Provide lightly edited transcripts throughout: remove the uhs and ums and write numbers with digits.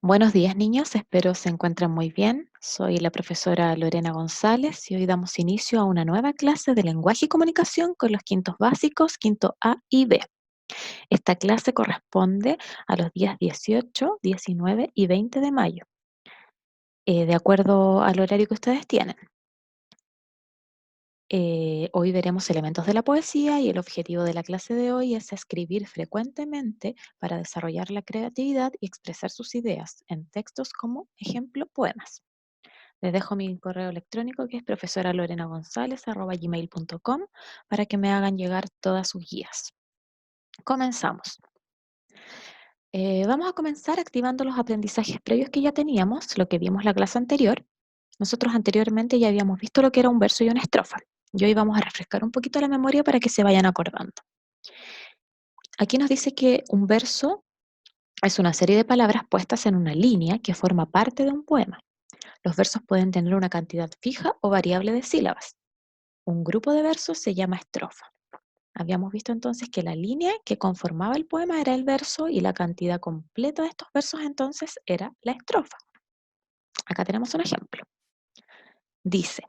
Buenos días, niños. Espero se encuentren muy bien. Soy la profesora Lorena González y hoy damos inicio a una nueva clase de lenguaje y comunicación con los quintos básicos, quinto A y B. Esta clase corresponde a los días 18, 19 y 20 de mayo, de acuerdo al horario que ustedes tienen. Hoy veremos elementos de la poesía y el objetivo de la clase de hoy es escribir frecuentemente para desarrollar la creatividad y expresar sus ideas en textos como ejemplo poemas. Les dejo mi correo electrónico que es profesoralorenagonzalez@gmail.com para que me hagan llegar todas sus guías. Comenzamos. Vamos a comenzar activando los aprendizajes previos que ya teníamos, lo que vimos la clase anterior. Nosotros anteriormente ya habíamos visto lo que era un verso y una estrofa. Y hoy vamos a refrescar un poquito la memoria para que se vayan acordando. Aquí nos dice que un verso es una serie de palabras puestas en una línea que forma parte de un poema. Los versos pueden tener una cantidad fija o variable de sílabas. Un grupo de versos se llama estrofa. Habíamos visto entonces que la línea que conformaba el poema era el verso y la cantidad completa de estos versos entonces era la estrofa. Acá tenemos un ejemplo. Dice,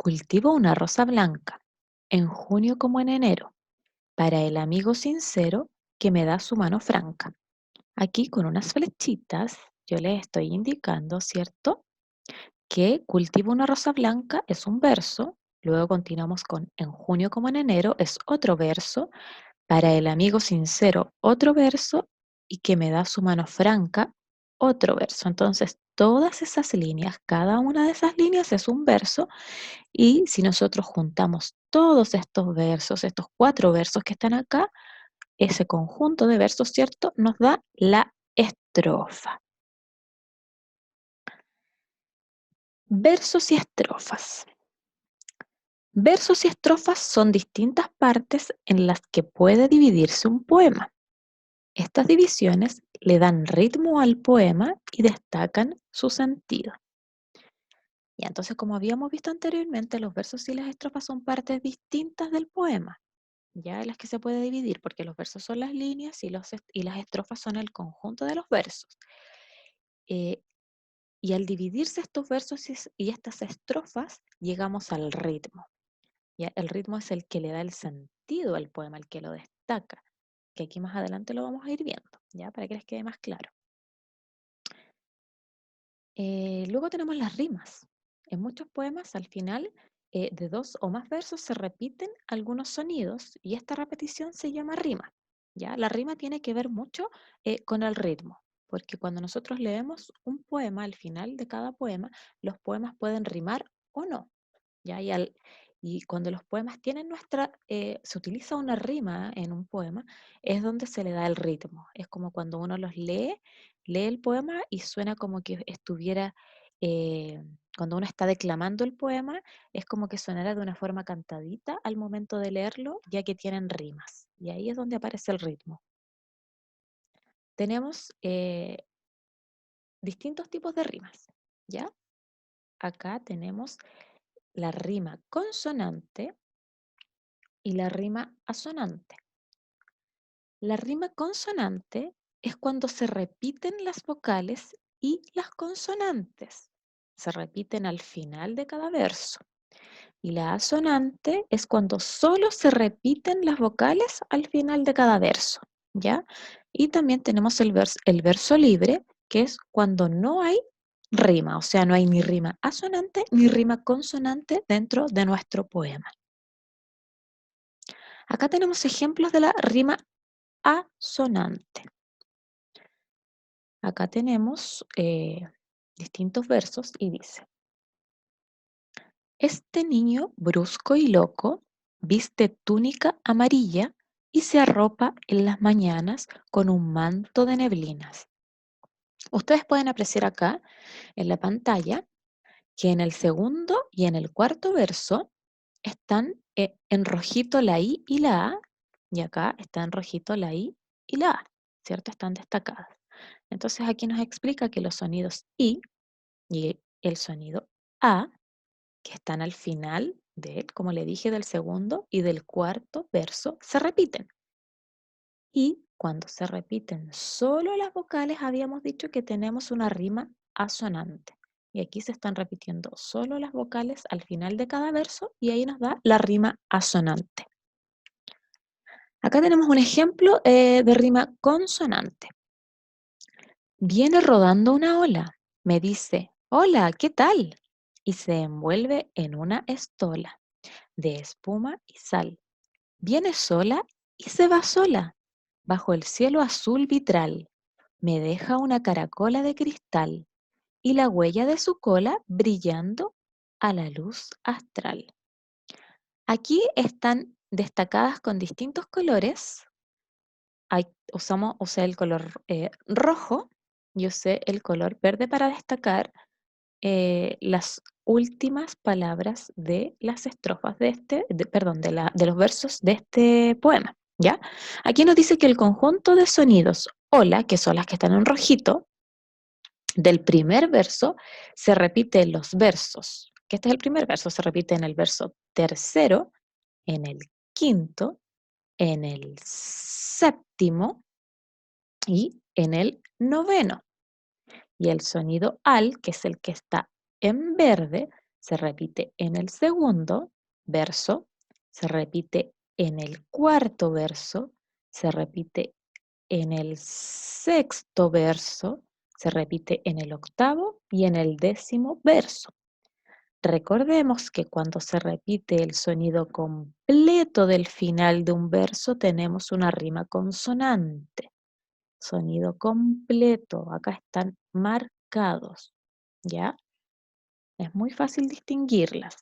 cultivo una rosa blanca, en junio como en enero, para el amigo sincero que me da su mano franca. Aquí con unas flechitas yo les estoy indicando, ¿cierto? Que cultivo una rosa blanca es un verso, luego continuamos con en junio como en enero es otro verso, para el amigo sincero otro verso y que me da su mano franca otro verso. Entonces, todas esas líneas, cada una de esas líneas es un verso y si nosotros juntamos todos estos versos, estos 4 versos que están acá, ese conjunto de versos, ¿cierto? Nos da la estrofa. Versos y estrofas. Versos y estrofas son distintas partes en las que puede dividirse un poema. Estas divisiones le dan ritmo al poema y destacan su sentido. Y entonces, como habíamos visto anteriormente, los versos y las estrofas son partes distintas del poema, ya en las que se puede dividir, porque los versos son las líneas y las estrofas son el conjunto de los versos. Eh, y al dividirse estos versos y estas estrofas, llegamos al ritmo. ¿Ya? El ritmo es el que le da el sentido al poema, el que lo destaca, que aquí más adelante lo vamos a ir viendo, ¿ya? Para que les quede más claro. Luego tenemos las rimas. En muchos poemas, al final de 2 o más versos se repiten algunos sonidos y esta repetición se llama rima. ¿Ya? La rima tiene que ver mucho con el ritmo, porque cuando nosotros leemos un poema, al final de cada poema, los poemas pueden rimar o no. ¿Ya? Y cuando los poemas tienen se utiliza una rima en un poema, es donde se le da el ritmo. Es como cuando uno los lee el poema y suena como que estuviera, eh, cuando uno está declamando el poema, es como que sonara de una forma cantadita al momento de leerlo, ya que tienen rimas. Y ahí es donde aparece el ritmo. Tenemos distintos tipos de rimas, ¿ya? Acá tenemos la rima consonante y la rima asonante. La rima consonante es cuando se repiten las vocales y las consonantes. Se repiten al final de cada verso. Y la asonante es cuando solo se repiten las vocales al final de cada verso, ¿ya? Y también tenemos el verso libre, que es cuando no hay rima, o sea, no hay ni rima asonante ni rima consonante dentro de nuestro poema. Acá tenemos ejemplos de la rima asonante. Acá tenemos distintos versos y dice, este niño brusco y loco viste túnica amarilla y se arropa en las mañanas con un manto de neblinas. Ustedes pueden apreciar acá en la pantalla que en el segundo y en el cuarto verso están en rojito la I y la A, y acá está en rojito la I y la A, ¿cierto? Están destacadas. Entonces aquí nos explica que los sonidos I y el sonido A, que están al final como le dije, del segundo y del cuarto verso, se repiten. Y Cuando se repiten solo las vocales, habíamos dicho que tenemos una rima asonante. Y aquí se están repitiendo solo las vocales al final de cada verso y ahí nos da la rima asonante. Acá tenemos un ejemplo de rima consonante. Viene rodando una ola, me dice, hola, ¿qué tal? Y se envuelve en una estola de espuma y sal. Viene sola y se va sola, bajo el cielo azul vitral. Me deja una caracola de cristal y la huella de su cola brillando a la luz astral. Aquí están destacadas con distintos colores. Usé el color rojo y usé el color verde para destacar las últimas palabras de las estrofas de los versos de este poema, ¿ya? Aquí nos dice que el conjunto de sonidos hola, que son las que están en rojito, del primer verso, se repite en los versos, que este es el primer verso, se repite en el verso tercero, en el quinto, en el séptimo y en el noveno. Y el sonido al, que es el que está en verde, se repite en el segundo verso, se repite en el cuarto verso, se repite en el sexto verso, se repite en el octavo y en el décimo verso. Recordemos que cuando se repite el sonido completo del final de un verso, tenemos una rima consonante. Sonido completo, acá están marcados, ¿ya? Es muy fácil distinguirlas.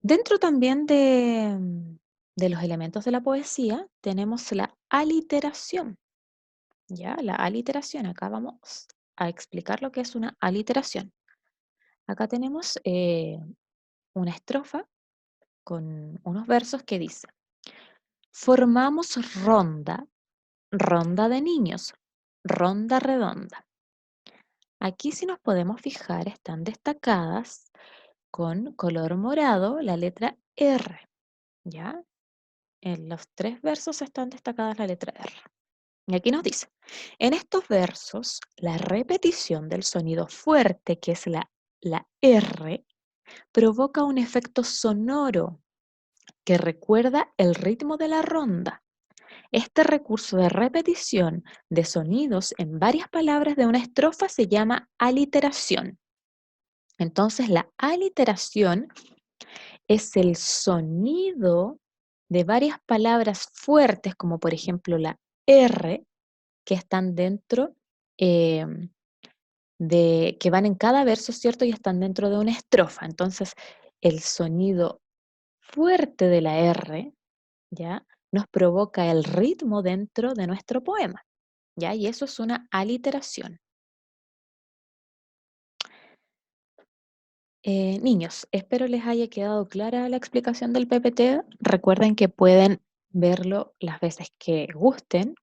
Dentro también de los elementos de la poesía tenemos la aliteración, ¿ya? La aliteración, acá vamos a explicar lo que es una aliteración. Acá tenemos una estrofa con unos versos que dice, formamos ronda, ronda de niños, ronda redonda. Aquí si nos podemos fijar están destacadas con color morado la letra R, ¿ya? En los tres versos están destacadas la letra R. Y aquí nos dice, en estos versos la repetición del sonido fuerte, que es la R, provoca un efecto sonoro que recuerda el ritmo de la ronda. Este recurso de repetición de sonidos en varias palabras de una estrofa se llama aliteración. Entonces, la aliteración es el sonido de varias palabras fuertes, como por ejemplo la R, que están dentro, eh, que van en cada verso, ¿cierto? Y están dentro de una estrofa. Entonces, el sonido fuerte de la R, ¿ya? Nos provoca el ritmo dentro de nuestro poema, ¿ya? Y eso es una aliteración. Niños, espero les haya quedado clara la explicación del PPT. Recuerden que pueden verlo las veces que gusten.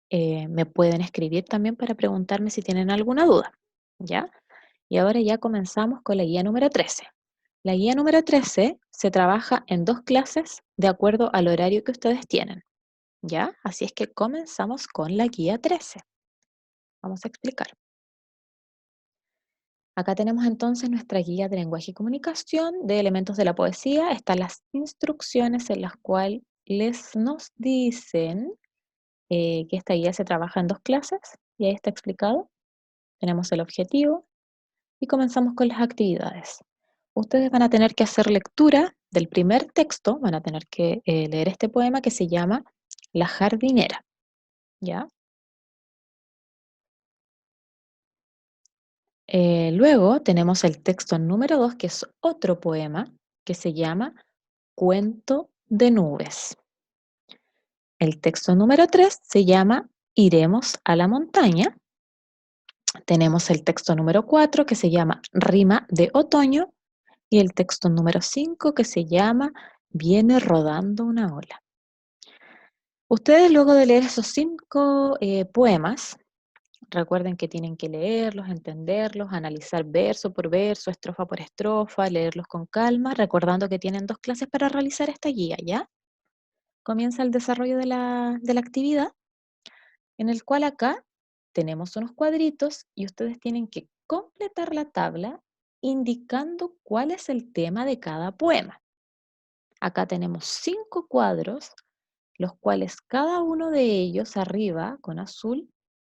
Me pueden escribir también para preguntarme si tienen alguna duda, ¿ya? Y ahora ya comenzamos con la guía número 13. La guía número 13 se trabaja en 2 clases de acuerdo al horario que ustedes tienen, ¿ya? Así es que comenzamos con la guía 13. Vamos a explicar. Acá tenemos entonces nuestra guía de lenguaje y comunicación de elementos de la poesía. Están las instrucciones en las cuales nos dicen que esta guía se trabaja en 2 clases y ahí está explicado. Tenemos el objetivo y comenzamos con las actividades. Ustedes van a tener que hacer lectura del primer texto, van a tener que leer este poema que se llama La jardinera, ¿ya? Luego tenemos el texto número 2, que es otro poema que se llama Cuento de nubes. El texto número 3 se llama Iremos a la montaña. Tenemos el texto número 4 que se llama Rima de otoño y el texto número 5 que se llama Viene rodando una ola. Ustedes luego de leer esos 5 poemas, recuerden que tienen que leerlos, entenderlos, analizar verso por verso, estrofa por estrofa, leerlos con calma, recordando que tienen 2 clases para realizar esta guía, ¿ya? Comienza el desarrollo de la actividad, en el cual acá tenemos unos cuadritos y ustedes tienen que completar la tabla indicando cuál es el tema de cada poema. Acá tenemos 5 cuadros, los cuales cada uno de ellos arriba con azul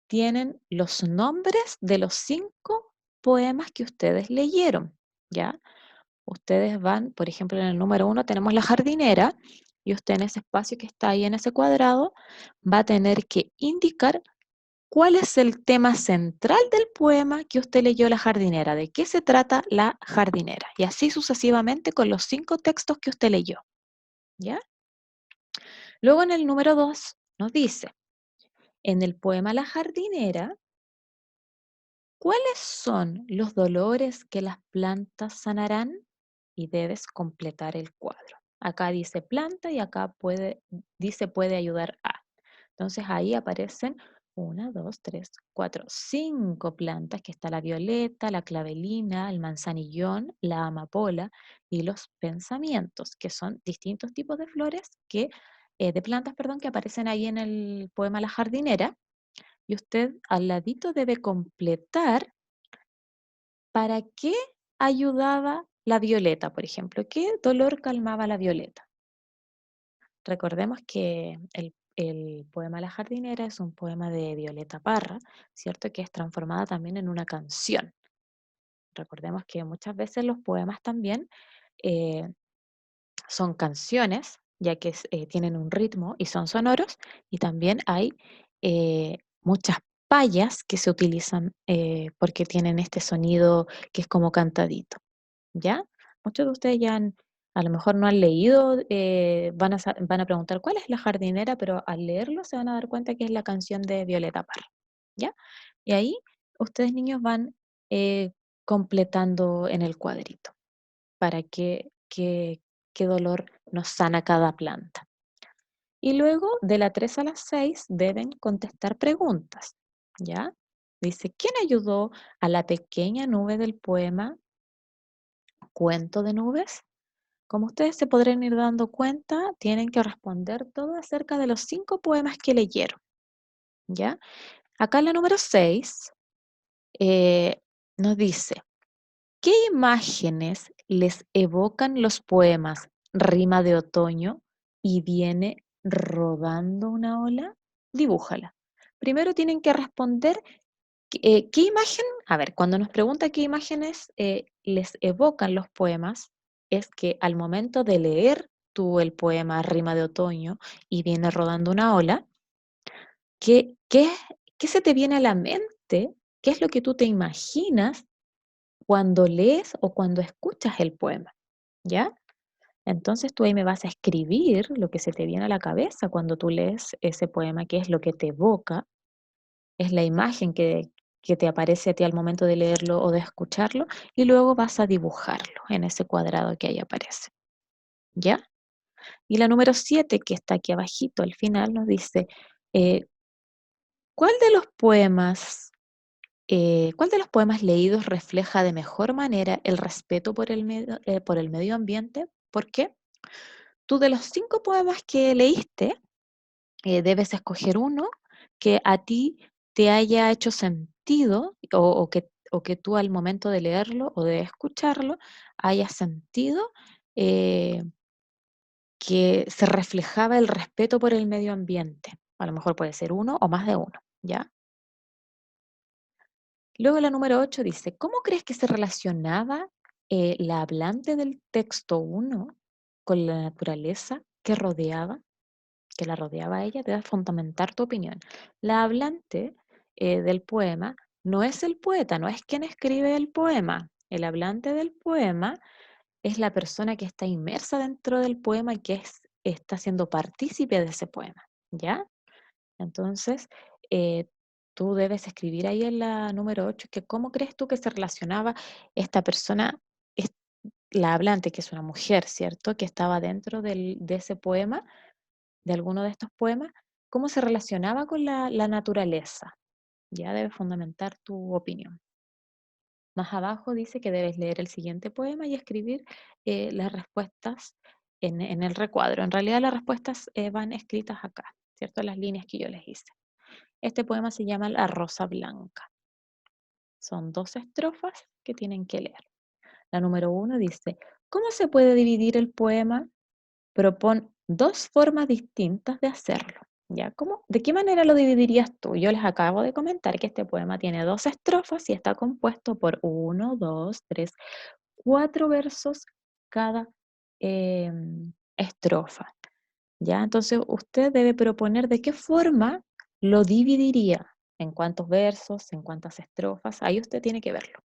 tienen los nombres de los 5 poemas que ustedes leyeron, ¿ya? Ustedes van, por ejemplo, en el número 1 tenemos la jardinera y usted en ese espacio que está ahí en ese cuadrado va a tener que indicar cuál es el tema central del poema que usted leyó la jardinera, de qué se trata la jardinera y así sucesivamente con los 5 textos que usted leyó, ¿ya? Luego en el número 2 nos dice, en el poema La jardinera, ¿cuáles son los dolores que las plantas sanarán? Y debes completar el cuadro. Acá dice planta y acá dice puede ayudar a. Entonces ahí aparecen una, dos, tres, cuatro, 5 plantas, que está la violeta, la clavelina, el manzanillón, la amapola y los pensamientos, que son distintos tipos de flores de plantas, perdón, que aparecen ahí en el poema La jardinera. Y usted al ladito debe completar para qué ayudaba la violeta, por ejemplo. ¿Qué dolor calmaba la violeta? Recordemos que el poema La jardinera es un poema de Violeta Parra, ¿cierto? Que es transformada también en una canción. Recordemos que muchas veces los poemas también eh, son canciones, ya que tienen un ritmo y son sonoros, y también hay muchas payas que se utilizan porque tienen este sonido que es como cantadito, ¿ya? Muchos de ustedes a lo mejor no han leído, van a preguntar cuál es la jardinera, pero al leerlo se van a dar cuenta que es la canción de Violeta Parra, ¿ya? Y ahí ustedes niños van completando en el cuadrito para qué dolor nos sana cada planta. Y luego, de la 3 a la 6 deben contestar preguntas, ¿ya? Dice, ¿quién ayudó a la pequeña nube del poema Cuento de nubes? Como ustedes se podrán ir dando cuenta, tienen que responder todo acerca de los 5 poemas que leyeron, ¿ya? Acá en la número 6 eh, nos dice, ¿qué imágenes les evocan los poemas Rima de otoño y viene rodando una ola? Dibújala. Primero tienen que responder qué imagen, a ver, cuando nos pregunta qué imágenes les evocan los poemas, es que al momento de leer tú el poema Rima de otoño y viene rodando una ola, ¿qué, qué, qué se te viene a la mente? ¿Qué es lo que tú te imaginas cuando lees o cuando escuchas el poema? ¿Ya? Entonces tú ahí me vas a escribir lo que se te viene a la cabeza cuando tú lees ese poema, qué es lo que te evoca, es la imagen que te aparece a ti al momento de leerlo o de escucharlo, y luego vas a dibujarlo en ese cuadrado que ahí aparece. ¿Ya? Y la número 7 que está aquí abajito al final, nos dice, eh, ¿cuál de los poemas, cuál de los poemas leídos refleja de mejor manera el respeto por el medio ambiente? ¿Por qué? Tú de los 5 poemas que leíste, debes escoger uno que a ti te haya hecho sentido o que tú al momento de leerlo o de escucharlo hayas sentido eh, que se reflejaba el respeto por el medio ambiente. A lo mejor puede ser uno o más de uno, ¿ya? Luego la número 8 dice, ¿cómo crees que se relacionaba la hablante del texto uno con la naturaleza que la rodeaba a ella? Debes fundamentar tu opinión. La hablante del poema no es el poeta, no es quien escribe el poema. El hablante del poema es la persona que está inmersa dentro del poema y que está siendo partícipe de ese poema, ¿ya? Entonces, eh, tú debes escribir ahí en la número 8 que cómo crees tú que se relacionaba esta persona, es- la hablante, que es una mujer, ¿cierto? Que estaba dentro de ese poema, de alguno de estos poemas, cómo se relacionaba con la naturaleza. Ya debes fundamentar tu opinión. Más abajo dice que debes leer el siguiente poema y escribir las respuestas en el recuadro. En realidad las respuestas van escritas acá, ¿cierto? Las líneas que yo les hice. Este poema se llama La Rosa Blanca. Son 2 estrofas que tienen que leer. La número 1 dice, ¿cómo se puede dividir el poema? Propon 2 formas distintas de hacerlo. ¿Ya? ¿De qué manera lo dividirías tú? Yo les acabo de comentar que este poema tiene 2 estrofas y está compuesto por 1, 2, 3, 4 versos cada estrofa. ¿Ya? Entonces usted debe proponer de qué forma lo dividiría, en cuántos versos, en cuántas estrofas, ahí usted tiene que verlo.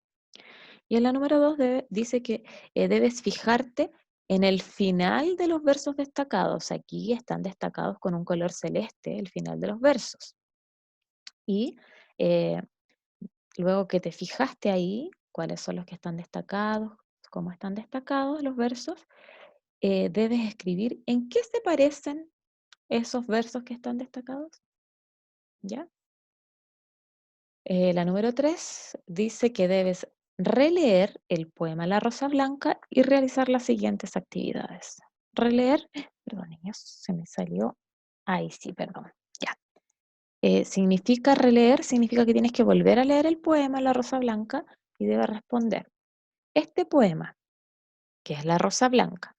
Y en la número 2 dice que debes fijarte en el final de los versos destacados. Aquí están destacados con un color celeste el final de los versos. Y eh, luego que te fijaste ahí, cuáles son los que están destacados, cómo están destacados los versos, debes escribir en qué se parecen esos versos que están destacados. ¿Ya? La número 3 dice que debes releer el poema La Rosa Blanca y realizar las siguientes actividades. Releer, perdón, niños, se me salió. Ay, sí, perdón. Ya. Significa releer, significa que tienes que volver a leer el poema La Rosa Blanca y debes responder. Este poema, que es La Rosa Blanca,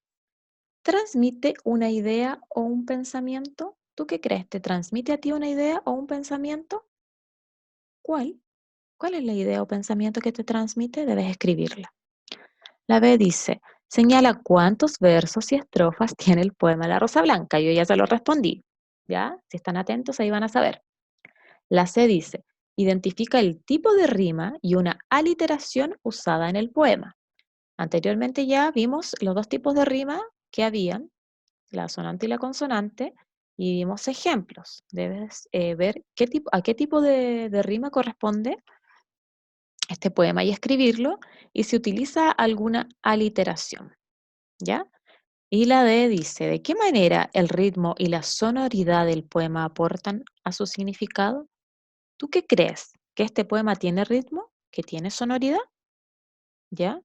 ¿transmite una idea o un pensamiento? ¿Tú qué crees? ¿Te transmite a ti una idea o un pensamiento? ¿Cuál? ¿Cuál es la idea o pensamiento que te transmite? Debes escribirla. La B dice, señala cuántos versos y estrofas tiene el poema La Rosa Blanca. Yo ya se lo respondí. ¿Ya? Si están atentos, ahí van a saber. La C dice, identifica el tipo de rima y una aliteración usada en el poema. Anteriormente ya vimos los 2 tipos de rima que habían, la sonante y la consonante, y vimos ejemplos. Debes ver a qué tipo de rima corresponde este poema y escribirlo, y se utiliza alguna aliteración, ¿ya? Y la D dice, ¿de qué manera el ritmo y la sonoridad del poema aportan a su significado? ¿Tú qué crees? ¿Que este poema tiene ritmo? ¿Que tiene sonoridad? ¿Ya?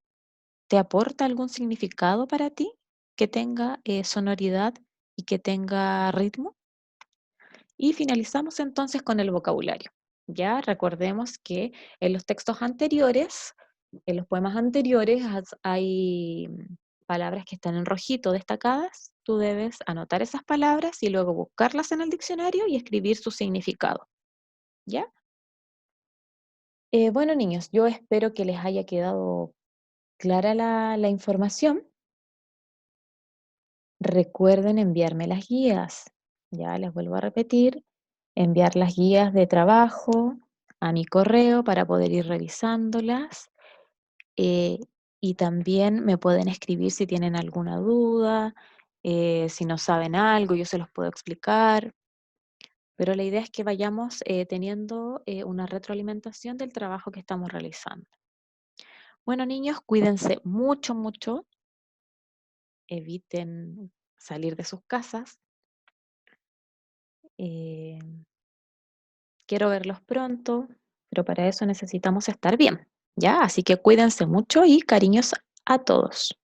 ¿Te aporta algún significado para ti que tenga sonoridad y que tenga ritmo? Y finalizamos entonces con el vocabulario. Ya recordemos que en los textos anteriores, en los poemas anteriores, hay palabras que están en rojito destacadas. Tú debes anotar esas palabras y luego buscarlas en el diccionario y escribir su significado. ¿Ya? Bueno, niños, yo espero que les haya quedado clara la información. Recuerden enviarme las guías. Ya les vuelvo a repetir, enviar las guías de trabajo a mi correo para poder ir revisándolas. eh, y también me pueden escribir si tienen alguna duda, si no saben algo, yo se los puedo explicar. Pero la idea es que vayamos teniendo una retroalimentación del trabajo que estamos realizando. Bueno, niños, cuídense mucho, mucho. Eviten salir de sus casas. Eh, Quiero verlos pronto, pero para eso necesitamos estar bien, ¿ya? Así que cuídense mucho y cariños a todos.